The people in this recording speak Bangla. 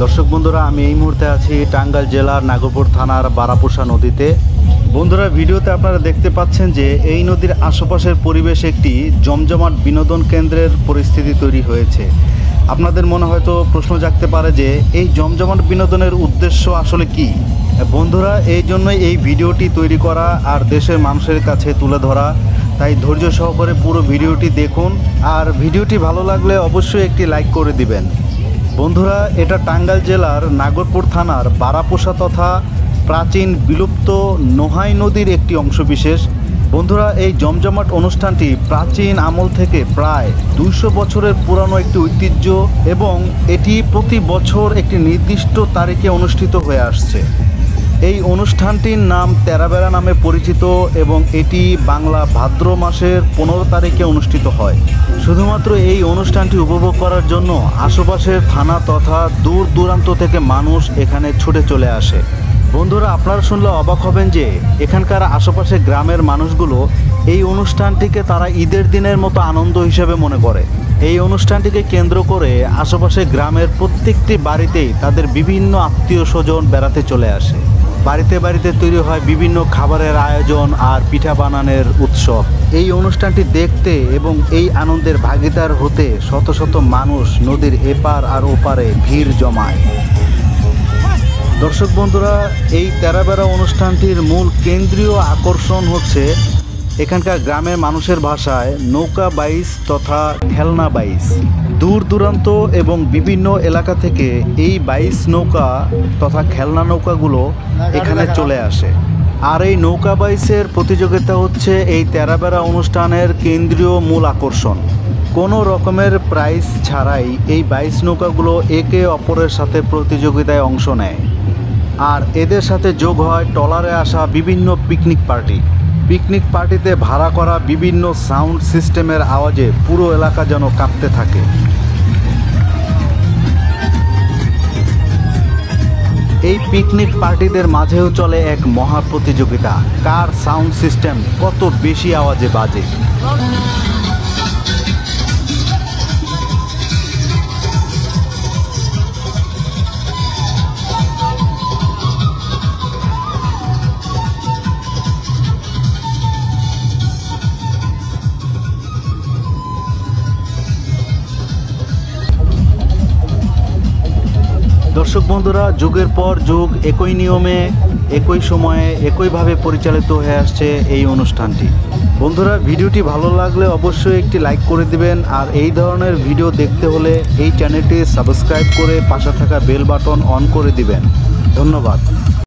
দর্শক বন্ধুরা, আমি এই মুহূর্তে আছি টাঙ্গাইল জেলার নাগরপুর থানার বারাপোষা নদীতে। বন্ধুরা, ভিডিওতে আপনারা দেখতে পাচ্ছেন যে এই নদীর আশেপাশের পরিবেশ একটি জমজমাট বিনোদন কেন্দ্রের পরিস্থিতি তৈরি হয়েছে। আপনাদের মনে হয়তো প্রশ্ন জাগতে পারে যে এই জমজমাট বিনোদনের উদ্দেশ্য আসলে কি। বন্ধুরা, এই জন্যই এই ভিডিওটি তৈরি করা আর দেশের মানুষের কাছে তুলে ধরা। তাই ধৈর্য সহকারে পুরো ভিডিওটি দেখুন, আর ভিডিওটি ভালো লাগলে অবশ্যই একটি লাইক করে দিবেন। বন্ধুরা, এটা টাঙ্গাইল জেলার নাগরপুর থানার বারাপোষা তথা প্রাচীন বিলুপ্ত নোহাই নদীর একটি অংশবিশেষ। বন্ধুরা, এই জমজমাট অনুষ্ঠানটি প্রাচীন আমল থেকে প্রায় 200 বছরের পুরানো একটি ঐতিহ্য এবং এটি প্রতি বছর একটি নির্দিষ্ট তারিখে অনুষ্ঠিত হয়ে আসছে। এই অনুষ্ঠানটির নাম তেরাবেড়া নামে পরিচিত এবং এটি বাংলা ভাদ্র মাসের 15 তারিখে অনুষ্ঠিত হয়। শুধুমাত্র এই অনুষ্ঠানটি উপভোগ করার জন্য আশেপাশের থানা তথা দূর দূরান্ত থেকে মানুষ এখানে ছুটে চলে আসে। বন্ধুরা, আপনারা শুনলে অবাক হবেন যে এখানকার আশেপাশে গ্রামের মানুষগুলো এই অনুষ্ঠানটিকে তারা ঈদের দিনের মতো আনন্দ হিসেবে মনে করে। এই অনুষ্ঠানটিকে কেন্দ্র করে আশেপাশে গ্রামের প্রত্যেকটি বাড়িতেই তাদের বিভিন্ন আত্মীয় স্বজন বেড়াতে চলে আসে। বাড়িতে বাড়িতে তৈরি হয় বিভিন্ন খাবারের আয়োজন আর পিঠা বানানোর উৎসব। এই অনুষ্ঠানটি দেখতে এবং এই আনন্দের ভাগিদার হতে শত শত মানুষ নদীর এপার আর ওপারে ভিড় জমায়। দর্শক বন্ধুরা, এই তেরাবেড়া অনুষ্ঠানটির মূল কেন্দ্রীয় আকর্ষণ হচ্ছে এখানকার গ্রামের মানুষের ভাষায় নৌকা বাইচ তথা খেলনা বাইচ। দূর দূরান্ত এবং বিভিন্ন এলাকা থেকে এই বাইচ নৌকা তথা খেলনা নৌকাগুলো এখানে চলে আসে। আর এই নৌকা বাইচের প্রতিযোগিতা হচ্ছে এই তেরাবেড়া অনুষ্ঠানের কেন্দ্রীয় মূল আকর্ষণ। কোনো রকমের প্রাইজ ছাড়াই এই বাইচ নৌকাগুলো একে অপরের সাথে প্রতিযোগিতায় অংশ নেয়। আর এদের সাথে যোগ হয় ট্রলারে আসা বিভিন্ন পিকনিক পার্টি। পিকনিক পার্টিতে ভাড়া করা বিভিন্ন সাউন্ড সিস্টেমের আওয়াজে পুরো এলাকা যেন কাঁপতে থাকে। এই পিকনিক পার্টিদের মাঝেও চলে এক মহা প্রতিযোগিতা, কার সাউন্ড সিস্টেম কত বেশি আওয়াজে বাজে। দর্শক বন্ধুরা, যুগের পর যুগ একই নিয়মে একই সময়ে একইভাবে পরিচালিত হয়ে আসছে এই অনুষ্ঠানটি। বন্ধুরা, ভিডিওটি ভালো লাগলে অবশ্যই একটি লাইক করে দিবেন, আর এই ধরনের ভিডিও দেখতে হলে এই চ্যানেলটি সাবস্ক্রাইব করে পাশে থাকা বেল বাটন অন করে দিবেন। ধন্যবাদ।